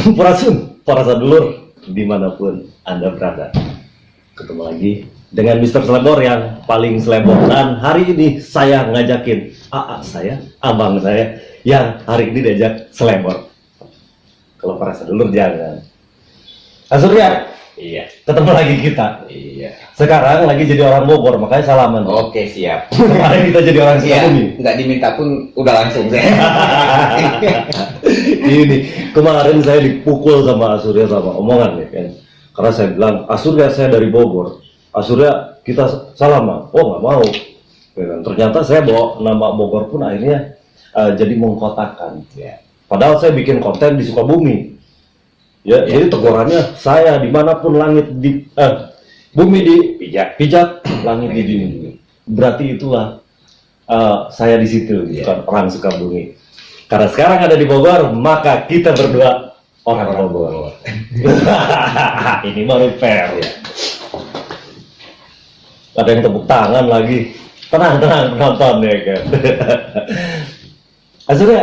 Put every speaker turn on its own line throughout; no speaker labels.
Sampurasun, para sadulur, dimanapun Anda berada. Ketemu lagi dengan Mr. Slebor yang paling slebor. Dan hari ini saya ngajakin saya, abang saya, yang hari ini diajak slebor. Kalau para sadulur jangan. Surya,
Iya,
ketemu lagi kita.
iya.
Sekarang lagi jadi orang Bogor, makanya salaman.
Oke, siap.
Kemarin kita jadi orang
Iya,
Sukabumi.
nggak diminta pun udah langsung saya.
Ini kemarin saya dipukul sama Surya sama omongan nih kan. Karena saya bilang, Surya saya dari Bogor. Surya kita salaman. Oh nggak mau. Ya kan? Ternyata saya bawa nama Bogor pun akhirnya jadi mengkotakan.
Ya.
Padahal saya bikin konten di Sukabumi. Ya, jadi tegurannya saya dimanapun langit di bumi di pijak, langit di dinding. Berarti itulah saya di situ, bukan orang Sukabumi. Karena sekarang ada di Bogor, maka kita berdua orang Bogor. Ini baru fair ya. Ada yang tepuk tangan lagi. Tenang penonton ya kan. Akhirnya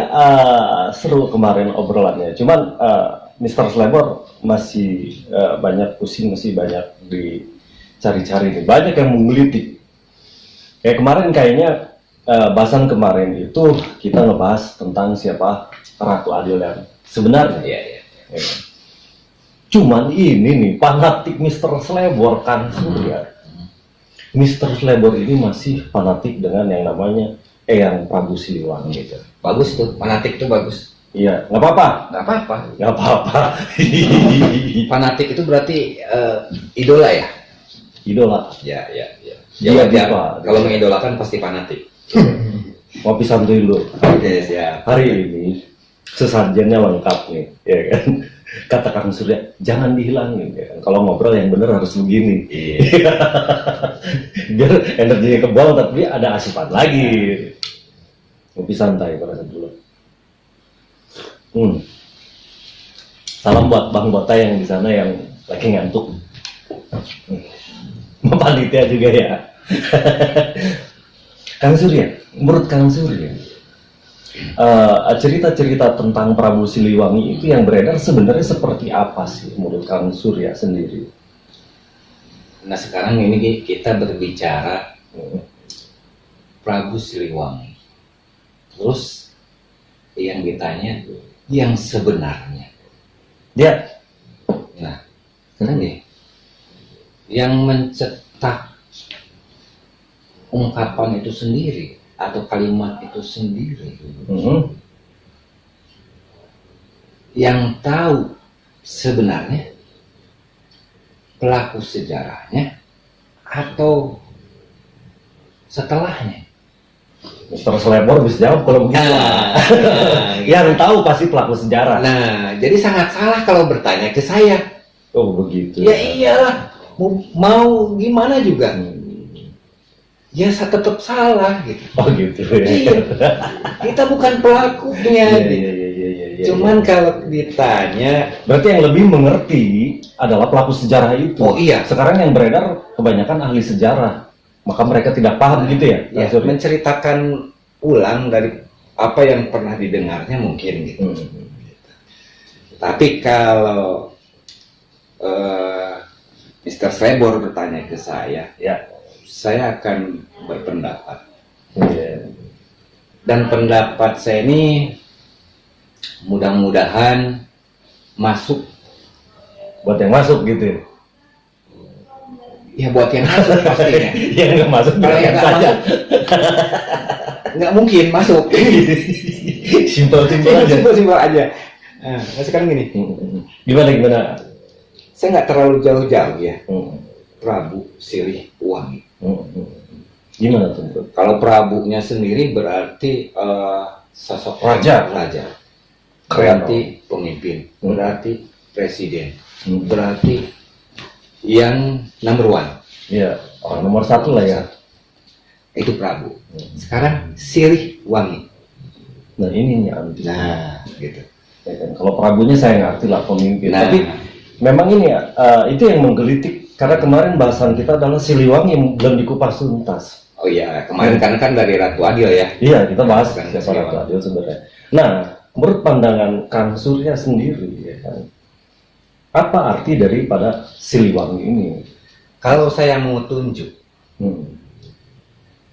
seru kemarin obrolannya. Cuman Mr. Slebor masih banyak pusing, masih banyak dicari-cari nih. Banyak yang menggelitik. Kayak kemarin kayaknya bahasan kemarin itu kita ngebahas tentang siapa Ratu Adil yang sebenarnya.
Iya.
Ya. Cuman ini nih fanatik Mr. Slebor kan Surya. Mr. Slebor ini masih fanatik dengan yang namanya Eyang Prabu Siliwangi gitu.
Bagus tuh, fanatik tuh bagus.
Iya, nggak apa-apa.
Nggak apa-apa. Fanatik itu berarti idola ya?
Idola.
Ya.
Iya,
Ya,
Pak.
kalau mengidolakan pasti fanatik.
Ngopi santuy dulu.
Oke, siap.
Hari ini sesajennya lengkap nih, ya kan? Kata Kang Surya, jangan dihilangin ya kan? Kalau ngobrol yang bener harus begini.
Iya.
Biar energinya kebuang tapi ada asupan lagi. Ngopi santai pada saat dulu. Salam buat Bang Bota yang di sana yang lagi ngantuk. Panitia juga ya. Kang Surya, menurut Kang Surya, cerita-cerita tentang Prabu Siliwangi itu yang beredar sebenarnya seperti apa sih menurut Kang Surya sendiri?
Nah sekarang ini kita berbicara Prabu Siliwangi. Terus yang ditanya yang sebenarnya.
Ya.
Nah, sekarang nih yang mencetak ungkapan itu sendiri atau kalimat itu sendiri, yang tahu sebenarnya pelaku sejarahnya atau setelahnya.
Mr. Slebor bisa jawab kalau begitu. Yang tahu pasti pelaku sejarah.
Nah, jadi sangat salah kalau bertanya ke saya.
Oh begitu.
Ya iyalah, mau gimana juga. Ya saya tetap salah gitu.
Oh gitu.
Iya. Kita bukan pelakunya.
Iya.
Cuman kalau ditanya,
berarti yang lebih mengerti adalah pelaku sejarah itu.
Oh iya.
Sekarang yang beredar kebanyakan ahli sejarah. Maka mereka tidak paham gitu ya.
Ya, menceritakan ulang dari apa yang pernah didengarnya mungkin gitu. Tapi kalau Mr. Slebor bertanya ke saya, ya saya akan berpendapat. Dan pendapat saya ini mudah-mudahan masuk.
Buat yang masuk gitu.
Ya buat yang masuk pastinya.
Yang nggak masuk,
kalau yang nggak masuk, nggak mungkin masuk.
Simpel
aja. Nah, sekarang gini.
Gimana?
Saya nggak terlalu jauh-jauh ya. Prabu Siliwangi.
Gimana tuh?
Kalau Prabunya sendiri berarti sosok
raja.
Berarti pemimpin. Berarti presiden. Berarti yang number one.
Iya, orang nomor satu lah ya.
Itu Prabu. Sekarang Siliwangi.
Nah ini anti.
Nah, gitu.
Ya kan? Kalau Prabunya saya ngerti lah pemimpin.
Nah.
Tapi memang ini ya, itu yang menggelitik. Karena kemarin bahasan kita adalah Siliwangi yang belum dikupas tuntas.
Oh iya, kemarin kan dari Ratu Adil ya.
Iya, kita bahas
kan
siapa Ratu Adil sebenarnya. Nah, menurut pandangan Kang Surya sendiri, ya kan, Apa arti daripada Siliwangi ini?
Kalau saya mau tunjuk,
Hmm.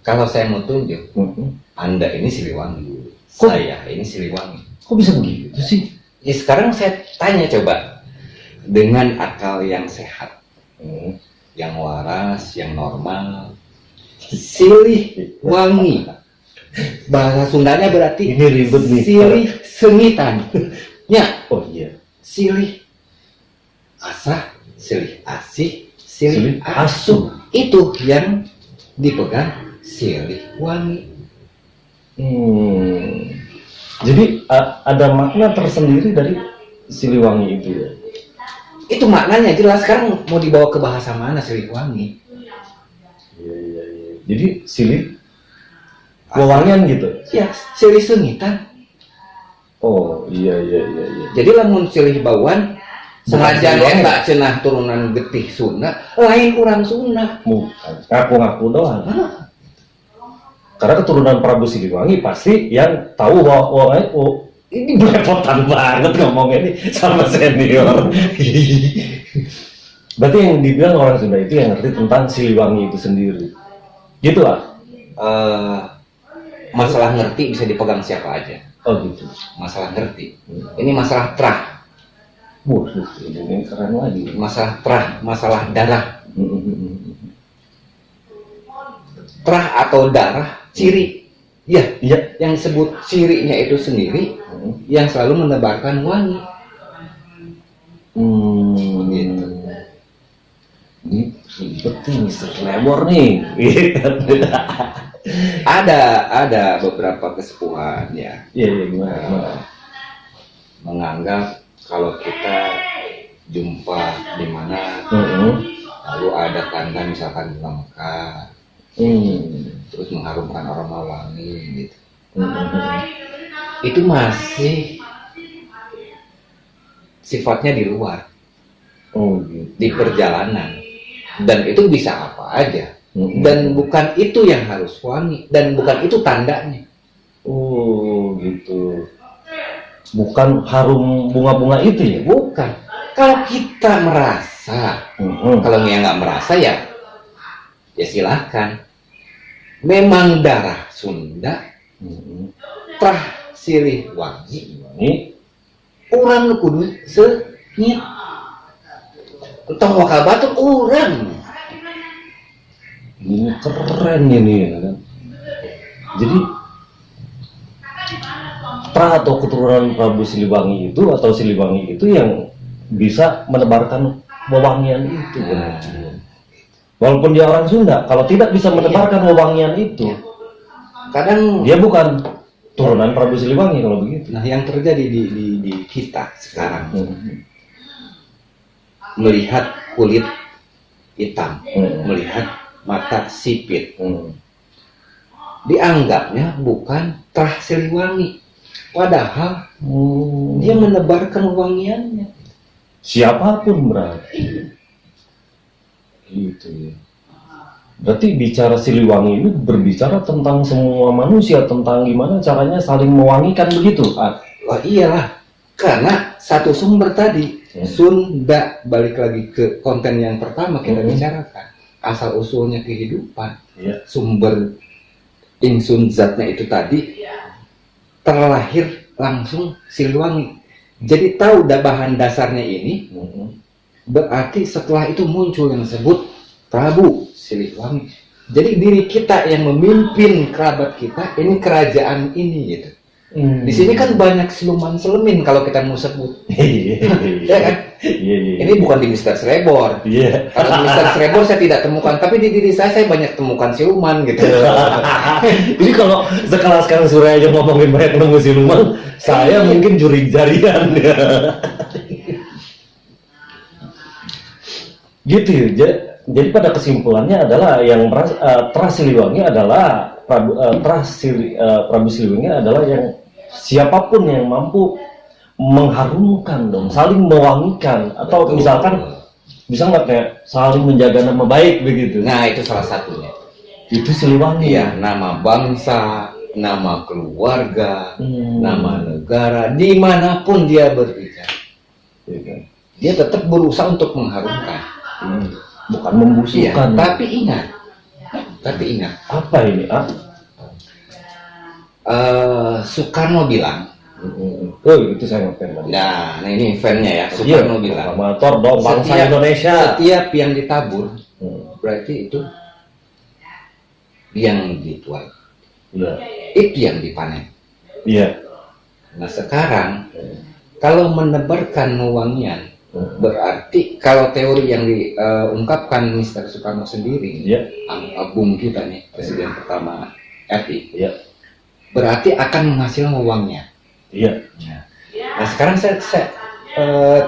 kalau saya mau tunjuk,
Hmm.
Anda ini Siliwangi,
Kok-
saya ini Siliwangi.
Kok bisa begitu sih?
Ya sekarang saya tanya coba, dengan akal yang sehat,
Hmm.
yang waras, yang normal, Siliwangi. Bahasa Sundanya berarti
Ini ribet nih.
silih sengitan. Ya,
Oh iya.
silih asah, silih asih,
Silih
silih asuh. Itu yang dipegang Siliwangi.
Hmm. Jadi ada makna tersendiri dari Siliwangi itu ya.
Itu maknanya jelas. Sekarang mau dibawa ke bahasa mana Siliwangi?
Iya iya iya. Jadi silih wewangian gitu.
Ya, silih sengitan.
Oh iya iya iya iya.
Jadi lamun silih bauan sengaja
Siliwangi.
eta cenah turunan getih Sunda, lain orang Sunda.
Bukan. Ngaku-ngaku doang.
Hah?
Karena keturunan Prabu Siliwangi pasti yang tahu bahwa ini belepotan banget ngomongnya ini sama senior. Berarti yang dibilang orang Sunda itu yang ngerti tentang Siliwangi itu sendiri. Gitu lah.
Masalah ngerti bisa dipegang siapa aja.
Oh gitu.
Masalah ngerti. Ini masalah trah,
Waduh, ini keren lagi.
masalah trah, masalah darah. Trah atau darah, ciri. Ya,
Iya.
yang sebut cirinya itu sendiri yang selalu menebarkan wangi.
Gitu. Ini ribet nih, Mr. Lebor nih.
Ada beberapa kesepuhan ya
Iya, iya, gimana?
menganggap kalau kita jumpa di mana lalu ada tanda misalkan bunga mekar terus mengharumkan aroma wangi gitu, itu masih sifatnya di luar,
Oh gitu.
di perjalanan, dan itu bisa apa aja, dan bukan itu yang harus wangi, dan bukan itu tandanya.
Oh gitu. Bukan harum bunga-bunga itu ya?
Bukan. Kalau kita merasa, kalau dia nggak merasa ya silahkan. Memang darah Sunda, trah silih wangi,
Ini
orang kudu senyit. Entah wakal batur orang.
ini keren ini ya kan. Jadi Pra atau keturunan Prabu Siliwangi itu atau Siliwangi itu yang bisa menebarkan wewangian itu. Walaupun dia orang Sunda, kalau tidak bisa menebarkan wewangian itu,
Kadang
dia bukan turunan Prabu Siliwangi kalau begitu.
nah yang terjadi di kita sekarang, melihat kulit hitam, melihat mata sipit, dianggapnya bukan trah Siliwangi, padahal dia menebarkan wangiannya.
Siapapun berarti. Gitu ya. Berarti bicara Siliwangi ini berbicara tentang semua manusia, tentang gimana caranya saling mewangikan begitu.
Wah iyalah, karena satu sumber tadi, Sunda, balik lagi ke konten yang pertama kita bicarakan, asal usulnya kehidupan, sumber insun zatnya itu tadi terlahir langsung Siliwangi. Jadi tahu bahan dasarnya ini, berarti setelah itu muncul yang disebut Prabu Siliwangi. Jadi diri kita yang memimpin kerabat kita, ini kerajaan ini gitu. Di sini kan banyak siluman selemin kalau kita mau sebut. Ya kan? Ini bukan di Mr. Srebor. Kalau di Mr. Srebor saya tidak temukan, tapi di diri saya banyak temukan siluman gitu.
Jadi kalau sekelas Kang Surya aja ngomongin banyak nemu siluman, saya mungkin juri jarian. Gitu ya. Jadi pada kesimpulannya adalah yang Trah Siliwangi adalah Prabu Siliwangi adalah yang siapapun yang mampu mengharumkan dong, saling mewangikan, atau misalkan bisa nggak kayak saling menjaga nama baik begitu.
Nah itu salah satunya.
Itu Siliwangi.
Iya, nama bangsa, nama keluarga, nama negara, dimanapun dia berbicara. dia tetap berusaha untuk mengharumkan.
Bukan
Iya,
membusukkan.
tapi ingat
Apa ini?
Soekarno bilang,
Oh, itu saya ngefan tadi.
nah ini fan-nya ya, Soekarno bilang,
proklamator dong bangsa Indonesia.
setiap yang ditabur berarti itu yang dituai,
Iya.
itu yang dipanen.
Iya.
Nah sekarang kalau menebarkan wewangian, berarti kalau teori yang diungkapkan Mr. Soekarno sendiri,
Iya.
Bung kita nih, presiden pertama RI,
Iya.
berarti akan menghasilkan wewangian.
Iya.
Nah sekarang saya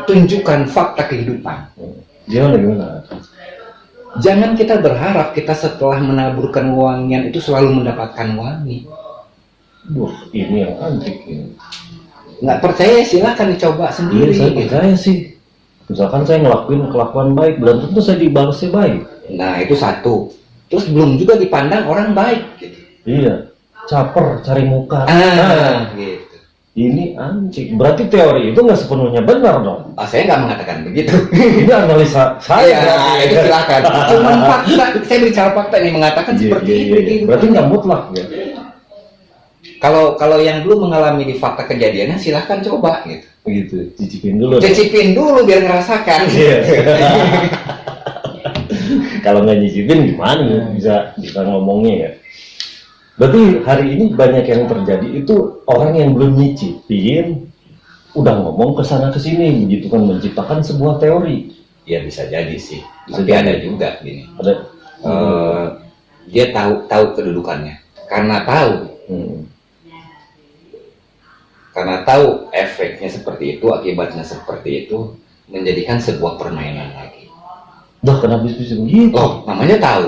tunjukkan fakta kehidupan.
Gimana?
Jangan kita berharap kita setelah menaburkan wewangian itu selalu mendapatkan wangi.
Ini yang antik ini.
Nggak percaya silakan dicoba
Iya,
sendiri.
saya percaya sih. Misalkan saya ngelakuin kelakuan baik, belum tentu saya dibalasnya baik.
Nah itu satu. Terus belum juga dipandang orang baik. Gitu.
Iya. Caper, cari muka.
Gitu.
Ini anjing. Berarti teori itu nggak sepenuhnya benar dong.
Saya nggak mengatakan begitu.
Ini analisa saya.
Iya, itu silakan. Cuman fakta. Saya bicara fakta ini mengatakan seperti itu. Gitu.
Berarti nggak mutlak ya.
Kalau yang belum mengalami di fakta kejadiannya silahkan coba gitu.
Begitu. Cicipin dulu.
Cicipin dulu biar ngerasakan.
Iya. Kalau nggak nyicipin gimana bisa ngomongnya ya. Berarti hari ini banyak yang terjadi itu orang yang belum nyicipin udah ngomong ke sana ke sini begitu kan, menciptakan sebuah teori.
Ya bisa jadi sih.
Bisa
Tapi
jadi.
ada juga gini.
Ada
Dia tahu kedudukannya. Karena tahu efeknya seperti itu, akibatnya seperti itu, menjadikan sebuah permainan lagi.
Dah kenapa bisa begitu?
Oh, namanya tahu.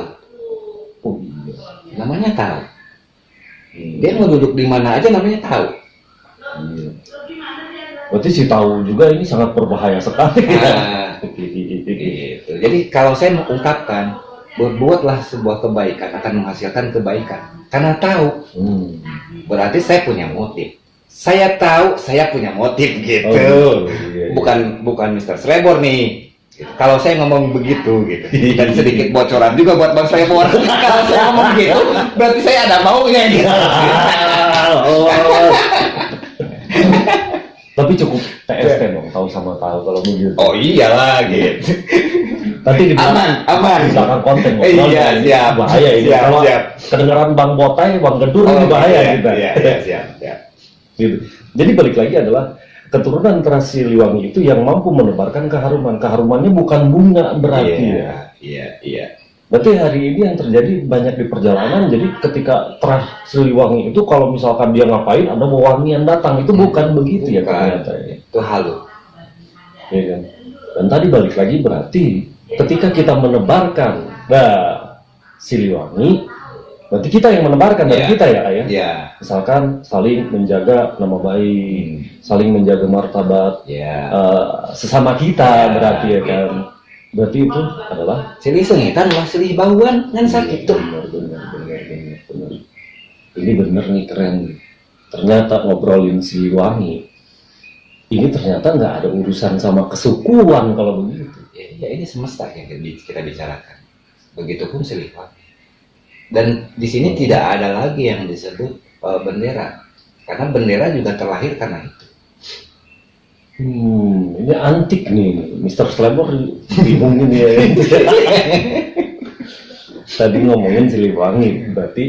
Oh, iya.
Namanya tahu. Dia mau duduk di mana aja namanya tahu.
Iya. Berarti si tahu juga ini sangat berbahaya sekali.
Gitu. Jadi kalau saya mengungkapkan, berbuatlah sebuah kebaikan akan menghasilkan kebaikan. Karena tahu, berarti saya punya motif. Saya tahu saya punya motif gitu.
Iya.
Bukan Mr. Srebor nih. Gitu. Kalau saya ngomong begitu gitu, dan sedikit bocoran juga buat Bang Srebor. Kalau saya ngomong gitu, berarti saya ada maunya gitu.
Tapi cukup TST dong, tahu sama tahu kalau begitu.
Oh iyalah gitu.
Nanti di belakang,
aman.
di belakang konten
Iya, siap.
Bahaya ini.
Siap,
Kalau
siap.
kedengeran Bang Botai, Bang Gedur ini bahaya kita.
Iya, siap.
Gitu. Jadi balik lagi adalah keturunan terasi Siliwangi itu yang mampu menebarkan keharuman. Keharumannya bukan bunga berarti ya.
Iya.
Berarti hari ini yang terjadi banyak di perjalanan. Jadi ketika terasi Siliwangi itu kalau misalkan dia ngapain ada wewangian datang, itu bukan begitu ya ternyata.
Itu halu.
Ya kan? Dan tadi balik lagi berarti ketika kita menebarkan Siliwangi, berarti kita yang menebarkan dari kita ya ayah.
Iya.
Misalkan saling menjaga nama baik, saling menjaga martabat sesama kita berarti ya kan. Berarti itu adalah
Silih sengitan lah silih bauan kan sakit tuh.
Benar. Ini bener nih keren. Ternyata ngobrolin Siliwangi ini ternyata nggak ada urusan sama kesukuan kalau begitu.
Ya ini semesta yang kita bicarakan. Begitupun Siliwangi. Dan di sini tidak ada lagi yang disebut bendera, karena bendera juga terlahir karena itu.
Ini antik nih, Mr. Slammer bingung ini ya. Tadi ngomongin Siliwangi, berarti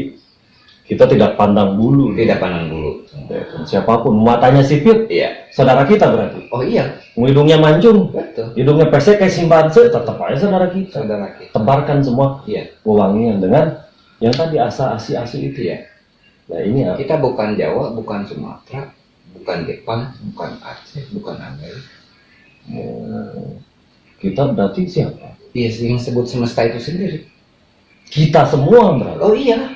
kita tidak pandang bulu.
Tidak pandang bulu.
Siapapun, matanya sipit,
Iya.
saudara kita berarti.
Oh iya.
Hidungnya mancung,
Betul.
hidungnya pesek kayak simpanse, tetap aja saudara kita.
Saudara kita.
Tebarkan semua
Iya.
wewangian dengan yang tadi asi itu ya. Nah ini
Kita bukan Jawa, bukan Sumatera, bukan Jepang, bukan Aceh, bukan Amerika.
kita berarti siapa?
Iya, yang sebut semesta itu sendiri.
Kita semua berarti.
Oh iya.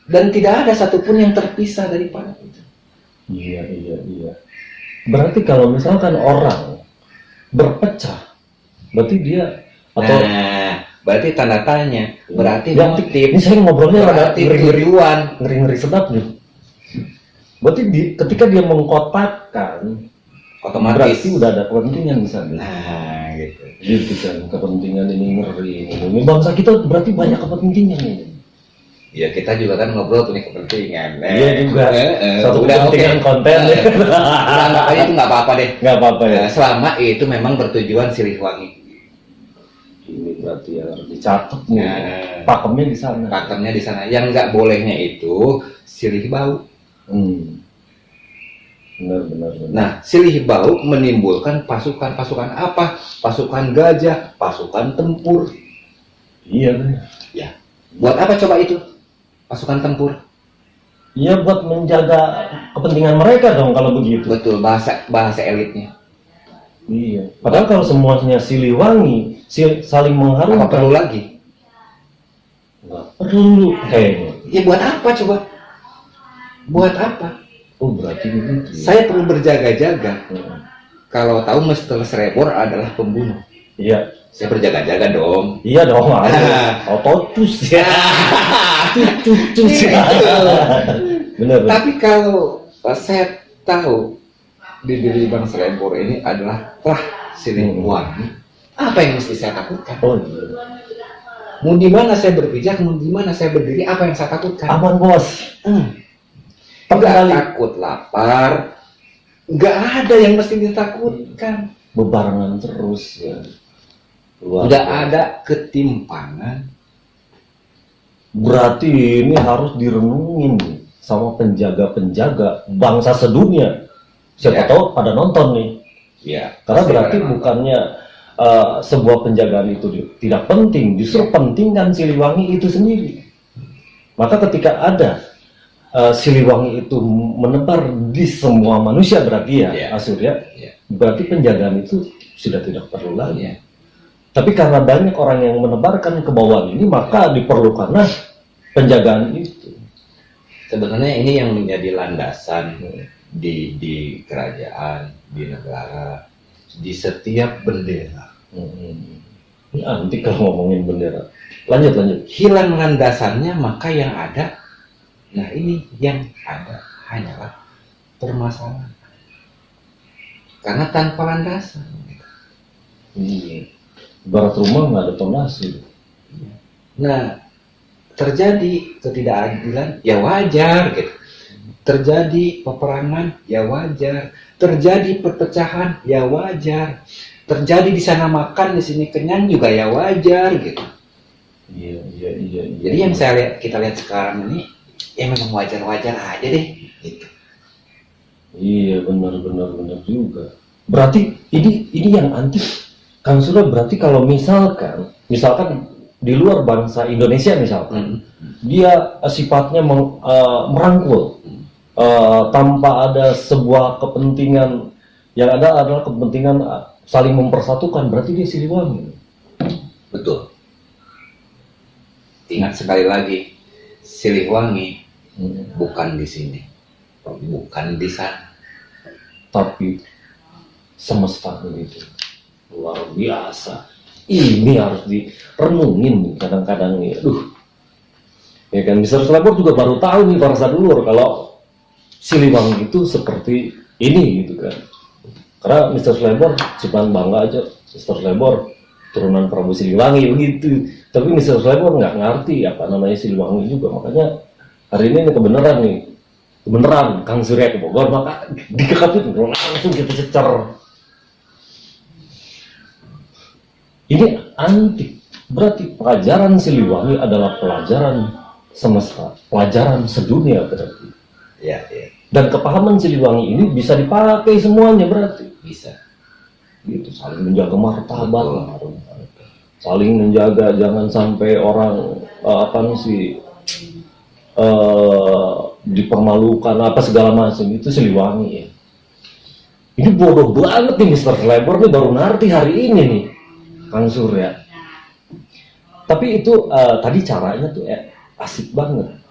Dan tidak ada satupun yang terpisah daripada itu.
Iya. Berarti kalau misalkan orang berpecah, berarti dia atau
berarti tanda tanya. Berarti
ya,
motif.
ini saya ngobrolnya rada
Berarti tujuan.
ngeri sedap nih. Berarti ketika dia mengkotakkan
otomatis.
Berarti udah ada kepentingan di sana.
Nah, gitu.
Gitu kan, kepentingan ini ngeri. Ini bangsa kita berarti banyak kepentingan ini.
Ya kita juga kan ngobrol punya kepentingan.
Iya juga. Satu
udah
kepentingan
oke.
konten.
Udah anggap aja itu nggak apa-apa deh.
Nggak apa-apa ya.
Selama itu memang bertujuan Siliwangi.
Ini berarti yang harus dicatat nih.
Nah,
Pakemnya di sana.
pakemnya di sana. Yang nggak bolehnya itu silih bau.
Benar.
Nah, silih bau menimbulkan pasukan apa? Pasukan gajah, pasukan tempur.
Iya kan.
Ya. Buat apa coba itu? Pasukan tempur.
Iya buat menjaga kepentingan mereka dong kalau begitu.
Betul, bahasa elitnya.
Iya. Padahal kalau semuanya Siliwangi, saling
Apa
mengharumkan.
perlu lagi?
Nggak perlu kayaknya.
Ya buat apa coba? Buat apa?
Oh berarti begitu.
Saya perlu berjaga-jaga.
Hmm.
Kalau tahu Mr. Srebor adalah pembunuh.
Iya.
Saya berjaga-jaga dong.
Iya dong. Ototus ya. Cucus ya. Benar.
Tapi kalau saya tahu di diri Bang Srebor ini adalah Siliwangi, apa yang mesti saya takutkan?
Oh iya.
Mau di mana saya berpijak, mau di mana saya berdiri, apa yang saya takutkan?
Aman bos.
Nggak
Terkendali.
takut lapar, nggak ada yang mesti ditakutkan.
Bebarengan terus ya. Luar
Nggak
biasa.
ada ketimpangan.
Berarti ini harus direnungin nih sama penjaga-penjaga bangsa sedunia. Siapa
Ya.
tahu pada nonton nih.
Ya,
Karena
pasti
berarti
ada.
bukannya sebuah penjagaan itu tidak penting, justru penting kan Siliwangi itu sendiri. Maka ketika ada Siliwangi itu menebar di semua manusia berarti ya,
Ya.
Asurya,
Ya.
berarti penjagaan itu sudah tidak perlu lagi.
Ya.
Tapi karena banyak orang yang menebarkan kebawaan ini, maka diperlukanlah penjagaan itu.
Sebenarnya ini yang menjadi landasan di kerajaan, di negara, di setiap bendera.
Ini antik kalau ngomongin bendera. Lanjut.
Hilang landasannya, maka yang ada, nah ini yang ada hanyalah permasalahan. Karena tanpa landasan.
Iya. Barat rumah nggak ada pondasi.
Nah, terjadi ketidakadilan, ya wajar gitu. Terjadi peperangan, ya wajar. Terjadi perpecahan, ya wajar. Terjadi di sana makan, di sini kenyang juga ya wajar gitu.
Iya.
Jadi yang kita lihat sekarang ini, ya memang wajar-wajar aja deh. Gitu.
Iya benar juga. Berarti ini yang antik. Kang Surya berarti kalau misalkan di luar bangsa Indonesia misalkan, dia sifatnya merangkul tanpa ada sebuah kepentingan, yang ada adalah kepentingan saling mempersatukan, berarti dia Siliwangi.
Betul. Ingat sekali lagi, Siliwangi bukan di sini, bukan di sana,
tapi semesta itu luar biasa. Ini harus direnungin kadang-kadang nih. Aduh. Ya kan, Mr. Srebor juga baru tahu nih para sadulur kalau Siliwangi itu seperti ini gitu kan. Karena Mr. Srebor cuma bangga aja, Mr. Srebor turunan Prabu Siliwangi begitu. Tapi Mr. Srebor nggak ngerti apa namanya Siliwangi juga. Makanya hari ini kebenaran Kang Surya ke Bogor, maka dikekapin langsung kita cecer. Ini antik. Berarti pelajaran Siliwangi adalah pelajaran semesta, pelajaran sedunia berarti.
ya.
Dan kepahaman Siliwangi ini bisa dipakai semuanya berarti.
Bisa.
Gitu, saling menjaga martabat, saling menjaga jangan sampai orang dipermalukan apa segala macam, itu Siliwangi ya. Ini bodoh banget nih Mr. Srebor nih, baru ngerti hari ini nih Kang Surya. Tapi itu tadi caranya tuh asik banget.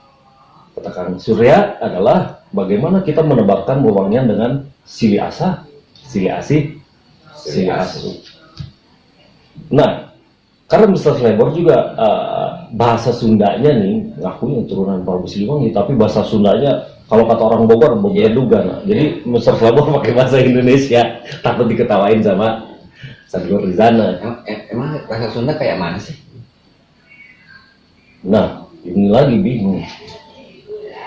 Kata Kang Surya adalah bagaimana kita menebarkan wewangian dengan Sili Asa, Sili Asih, Sili Asu. Nah, karena Mr. Srebor juga bahasa Sundanya nih, ngakunya turunan Prabu Siliwangi, tapi bahasa Sundanya Kalau kata orang Bogor duga. Nah. Jadi Mr. Slabor pakai bahasa Indonesia, takut diketawain sama Sadulur di sana.
Emang bahasa Sunda kayak mana sih?
Nah, ini lagi bingung.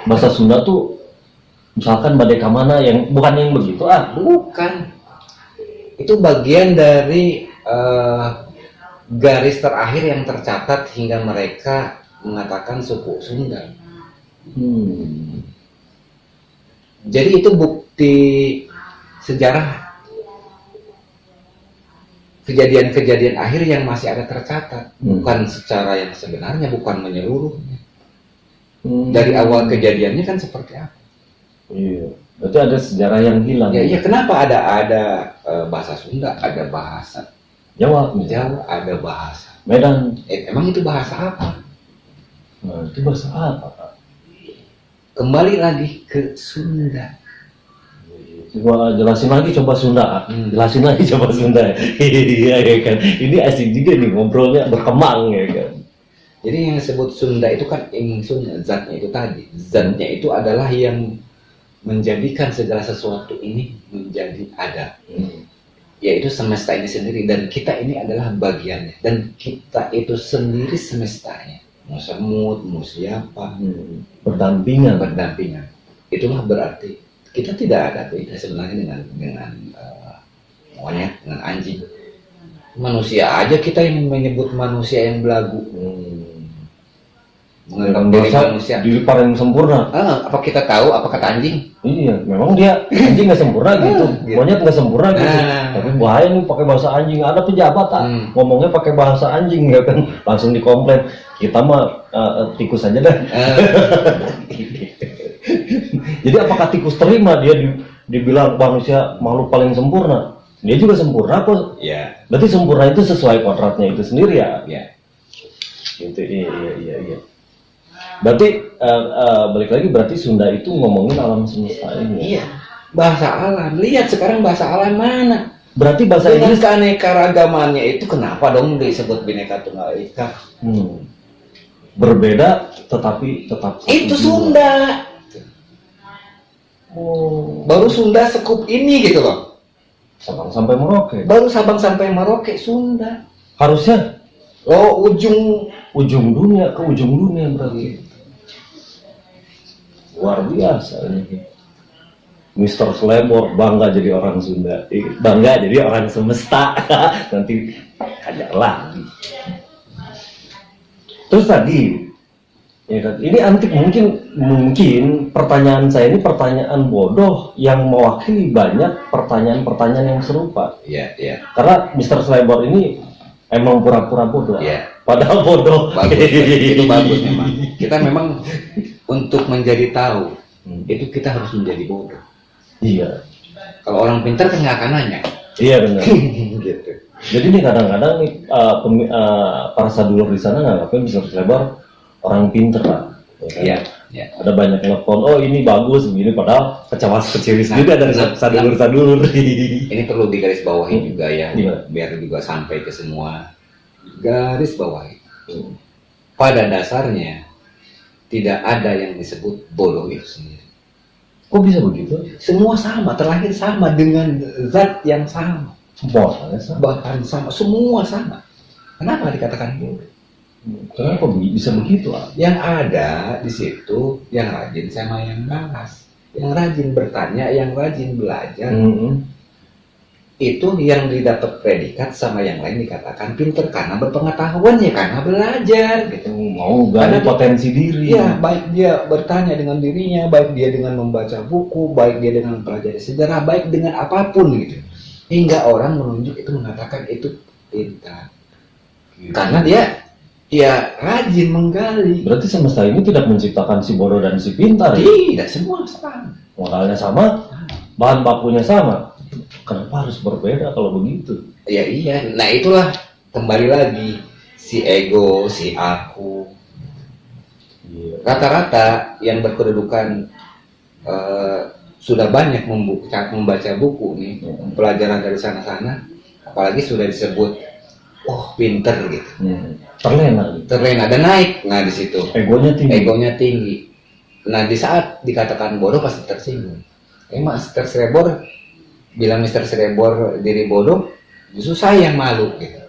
Bahasa Sunda tuh misalkan badai kamana yang bukan yang begitu
Bukan. Itu bagian dari garis terakhir yang tercatat hingga mereka mengatakan suku Sunda. Jadi itu bukti sejarah kejadian-kejadian akhir yang masih ada tercatat, bukan secara yang sebenarnya, bukan menyeluruhnya. Dari awal kejadiannya kan seperti apa?
Iya, berarti ada sejarah yang hilang.
Ya, iya, kenapa ada bahasa Sunda, ada bahasa
Jawa,
ada bahasa
Medan.
Emang itu bahasa apa?
Nah, itu bahasa apa, Pak?
Kembali lagi ke Sunda.
Coba jelasin lagi coba Sunda. Jelasin lagi coba Sunda. Iya ya kan. Ini asik juga nih ngobrolnya berkembang ya kan.
Jadi yang disebut Sunda itu kan ingsun, zatnya itu tadi. Zatnya itu adalah yang menjadikan segala sesuatu ini menjadi ada. Yaitu semesta ini sendiri, dan kita ini adalah bagiannya, dan kita itu sendiri semestanya. Mau semut, mau siapa,
berdampingan.
Itulah berarti kita tidak ada beda sebenarnya dengan monyet, dengan anjing. Manusia aja kita yang menyebut manusia yang belagu. Menganggap diri manusia
diri paling sempurna.
Apa kita tahu apa kata anjing?
Iya, memang dia anjing nggak sempurna gitu, monyet nggak sempurna gitu. Tapi bahaya nih pakai bahasa anjing. Ada pejabat ngomongnya pakai bahasa anjing ya kan, langsung dikomplain. Kita mah tikus aja dah. Jadi apakah tikus terima dia dibilang manusia makhluk paling sempurna? Dia juga sempurna kok.
Iya.
Berarti sempurna itu sesuai kodratnya itu sendiri ya.
Iya.
Gitu, iya. Berarti balik lagi, berarti Sunda itu ngomongin alam semesta ini.
Iya, bahasa alam. Lihat sekarang bahasa alam mana?
Berarti bahasa
Dengan
Inggris
keanekaragamannya itu kenapa dong disebut Bhinneka Tunggal Ika?
Berbeda tetapi tetap satu
Itu
jiwa.
Sunda. Baru Sunda sekup ini gitu loh.
Sabang sampai Merauke.
Baru Sabang sampai Merauke Sunda.
Harusnya ujung dunia ke ujung dunia berarti. Luar biasa ini. Mr. Slabor bangga jadi orang Sunda, bangga jadi orang semesta. Nanti hajar lagi. Terus tadi, ya kan, ini antik, mungkin pertanyaan saya ini pertanyaan bodoh yang mewakili banyak pertanyaan-pertanyaan yang serupa.
Iya.
Karena Mr. Slabor ini emang pura-pura bodoh.
Iya.
Padahal bodoh.
Bagus, itu bagus memang. Kita memang untuk menjadi tahu, itu kita harus menjadi bodoh.
Iya.
Kalau orang pintar kan nggak akan nanya.
Iya benar.
Gitu.
Jadi nih kadang-kadang nih para sadulur di sana nganggapnya Mr. Slabor orang pinter lah.
Iya.
Ada banyak telepon, oh ini bagus begini, padahal kecewas-kecewas juga dari sadulur-sadulur.
Ini perlu digarisbawahi juga ya,
Gimana?
biar juga sampai ke semua. Garis bawahi. Pada dasarnya tidak ada yang disebut bodoh itu sendiri.
Kok bisa begitu?
Semua sama, terlahir sama dengan zat yang sama. Bahkan sama, semua sama. Kenapa dikatakan bodoh?
Kenapa bisa begitu?
Yang ada di situ yang rajin sama yang malas, yang rajin bertanya, yang rajin belajar. Itu yang didapat predikat sama yang lain dikatakan pinter karena berpengetahuan, ya karena belajar gitu.
Mau gali potensi diri.
Iya, baik dia bertanya dengan dirinya, baik dia dengan membaca buku, baik dia dengan mempelajari sejarah, baik dengan apapun gitu. Hingga orang menunjuk itu mengatakan itu pintar. Karena dia rajin menggali.
Berarti semesta ini tidak menciptakan si bodoh dan si pintar.
Tidak, semua sama.
Modalnya sama, bahan bakunya sama. Kenapa harus berbeda kalau begitu?
Ya iya, nah itulah kembali lagi si ego, si aku. Rata-rata yang berkedudukan sudah banyak membaca buku nih, pelajaran dari sana-sana, apalagi sudah disebut, pinter gitu.
Terlena
dan naik, nah di situ
egonya tinggi.
Nah, di saat dikatakan bodoh pasti tersinggung. Master Srebor bilang Mister Srebor diri bodoh, justru saya yang malu gitu.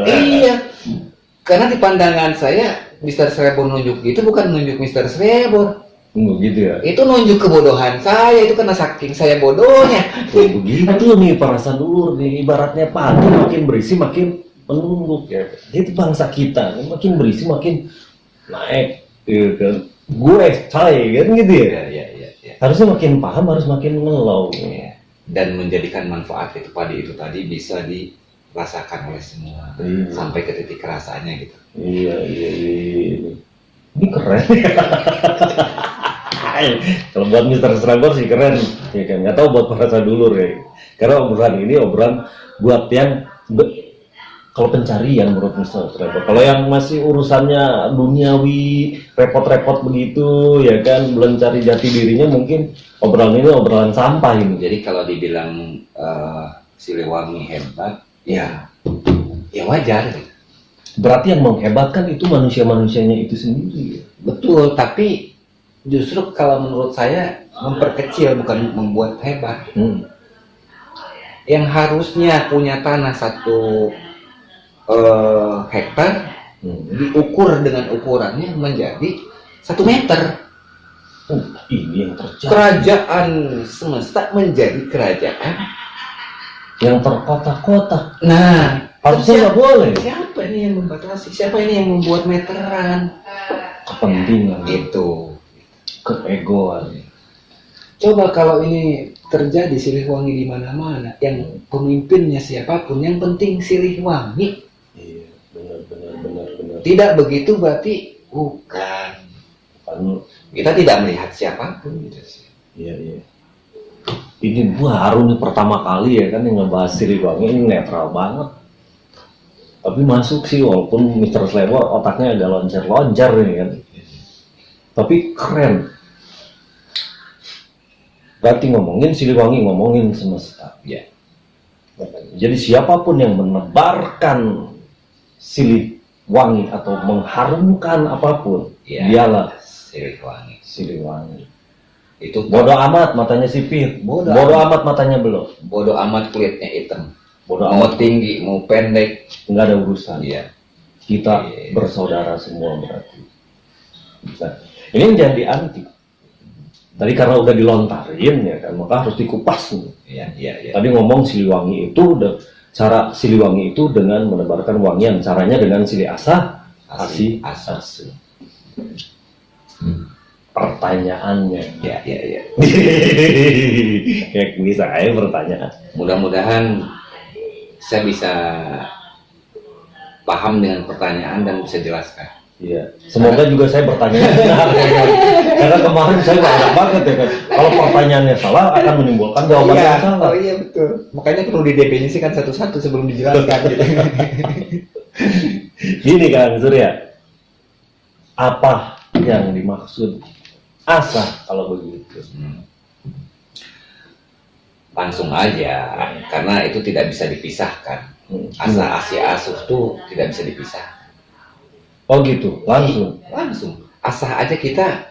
Iya, karena di pandangan saya Mister Srebor nunjuk itu bukan nunjuk Mister Srebor.
Begitu ya.
Itu nunjuk kebodohan saya, itu karena saking saya bodohnya.
Begitu nih perasaan dulur nih, ibaratnya padi makin berisi makin menunduk ya. Itu bangsa kita, makin berisi makin naik gitu kan. Gue coy kan gitu ya.
Ya.
Harusnya makin paham, harus makin ngelau
Ya. Dan menjadikan manfaat itu padi itu tadi bisa dirasakan oleh semua sampai ke titik rasanya gitu.
Iya. Ini keren. Kalau buat Mister Srebor sih keren, ya kan. Nggak tahu buat para dulur ya. Karena obrolan ini obrolan buat yang kalau pencarian menurut Mister Srebor. Kalau yang masih urusannya duniawi, repot-repot begitu, ya kan, belum cari jati dirinya, mungkin obrolan ini obrolan sampah ini.
Jadi kalau dibilang Siliwangi hebat, ya wajar.
Berarti yang menghebatkan itu manusia-manusianya itu sendiri.
Betul, tapi justru kalau menurut saya memperkecil bukan membuat hebat. Yang harusnya punya tanah 1 hektar diukur dengan ukurannya menjadi 1 meter.
Ini yang terjadi.
Kerajaan semesta menjadi kerajaan
yang terkotak-kotak.
Nah,
harusnya nggak boleh.
Siapa ini yang membatasi? Siapa ini yang membuat meteran?
Kepentingan
itu,
keegoan.
Coba kalau ini terjadi Siliwangi di mana-mana, yang pemimpinnya siapapun, yang penting Siliwangi.
Iya, benar.
Tidak begitu berarti bukan. Kita tidak melihat siapapun.
Iya. Ini baru nih pertama kali ya kan yang ngebahas Siliwangi, ini netral banget. Tapi masuk sih, walaupun Mister Srebor otaknya agak loncer-loncer nih kan. Tapi keren. Berarti ngomongin Siliwangi, ngomongin semesta.
Ya.
Jadi siapapun yang menebarkan Siliwangi atau mengharumkan apapun,
ya,
dialah
Siliwangi.
Itu bodoh amat matanya sipit, bodoh amat matanya belok,
bodoh amat kulitnya hitam,
bodoh
mau
amat
tinggi mau pendek,
nggak ada urusan.
Iya.
Kita bersaudara semua berarti. Nah, ini yang jadi anti. Tadi karena udah dilontarin ya kan, maka harus dikupas nih.
Iya.
Tadi ngomong Siliwangi itu, cara Siliwangi itu dengan menebarkan wangian, caranya dengan silih asah, asih, asu. Pertanyaannya,
ya.
Kayak bisa aja pertanyaan.
Mudah-mudahan saya bisa paham dengan pertanyaan dan bisa jelaskan.
Iya. Semoga juga saya bertanya benar ya kan. Karena kemarin saya banyak banget ya kan. Kalau pertanyaannya salah akan menimbulkan jawaban yang salah.
Oh iya betul. Makanya perlu didefinisikan satu-satu sebelum dijelaskan. Gitu.
Gini kan Surya, apa yang dimaksud asah kalau begitu?
Langsung aja, karena itu tidak bisa dipisahkan. Asah, asih, asuh itu tidak bisa dipisahkan.
Oh gitu,
langsung. Asah aja kita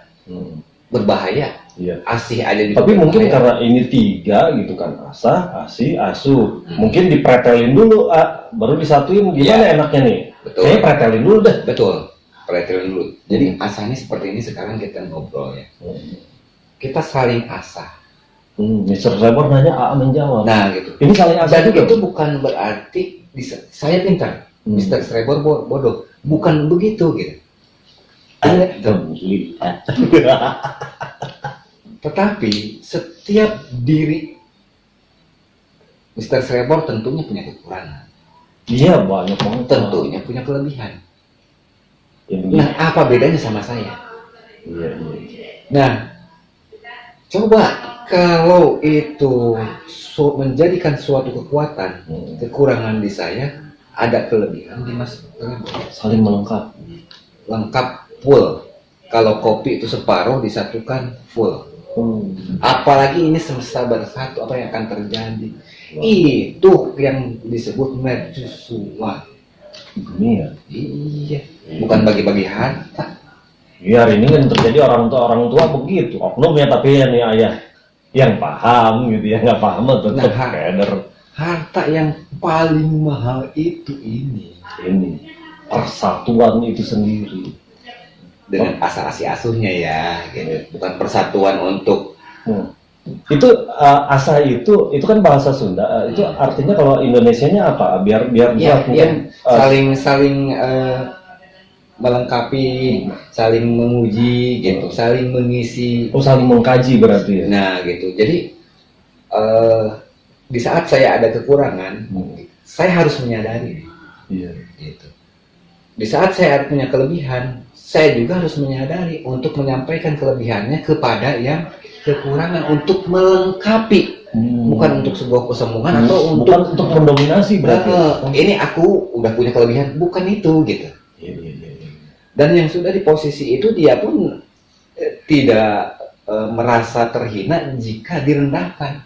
berbahaya.
Iya.
Asih aja.
Tapi mungkin karena ini 3 gitu kan, asah, asih, asuh. Mungkin dipretelin dulu, baru disatuin. Gimana enaknya nih?
Betul.
Kayaknya pretelin dulu dah.
Betul. Pretelin dulu. Jadi asahnya seperti ini sekarang kita ngobrol ya. Kita saling asah.
Mister Srebor nanya, A menjawab.
Nah gitu.
Ini saling asah juga.
Itu bukan berarti saya pintar, Mister Srebor bodoh. Bukan begitu gitu. Tetapi setiap diri Mister Srebor tentunya punya kekurangan.
Iya banyak banget.
Tentunya punya kelebihan.
Ya,
nah apa bedanya sama saya?
Iya.
Nah coba kalau itu menjadikan suatu kekuatan, kekurangan di saya, ada kelebihan di Mas Srebor.
Saling melengkapi.
Lengkap full. Kalau kopi itu separuh disatukan full. Apalagi ini semesta bersatu, apa yang akan terjadi? Itu yang disebut mercusuar.
dunia.
Iya, bukan bagi-bagi harta.
Ya hari ini kan terjadi orang tua begitu, oknum ya, tapi ya nih ayah yang paham gitu ya, nggak paham tetap keder.
Harta yang paling mahal itu ini
persatuan itu sendiri
dengan asa-asi asuhnya ya, gitu. Bukan persatuan untuk
itu asa itu kan bahasa Sunda, itu artinya kalau Indonesianya apa? Biar mungkin
saling melengkapi, saling menguji gitu, saling mengisi.
Saling mengkaji berarti ya.
Nah gitu. Jadi di saat saya ada kekurangan, saya harus menyadari.
Iya.
Gitu. Di saat saya punya kelebihan, saya juga harus menyadari untuk menyampaikan kelebihannya kepada yang kekurangan untuk melengkapi, bukan untuk sebuah kesombongan atau untuk
mendominasi berarti.
Ini aku udah punya kelebihan, bukan itu gitu.
Iya.
Dan yang sudah di posisi itu dia pun tidak merasa terhina jika direndahkan,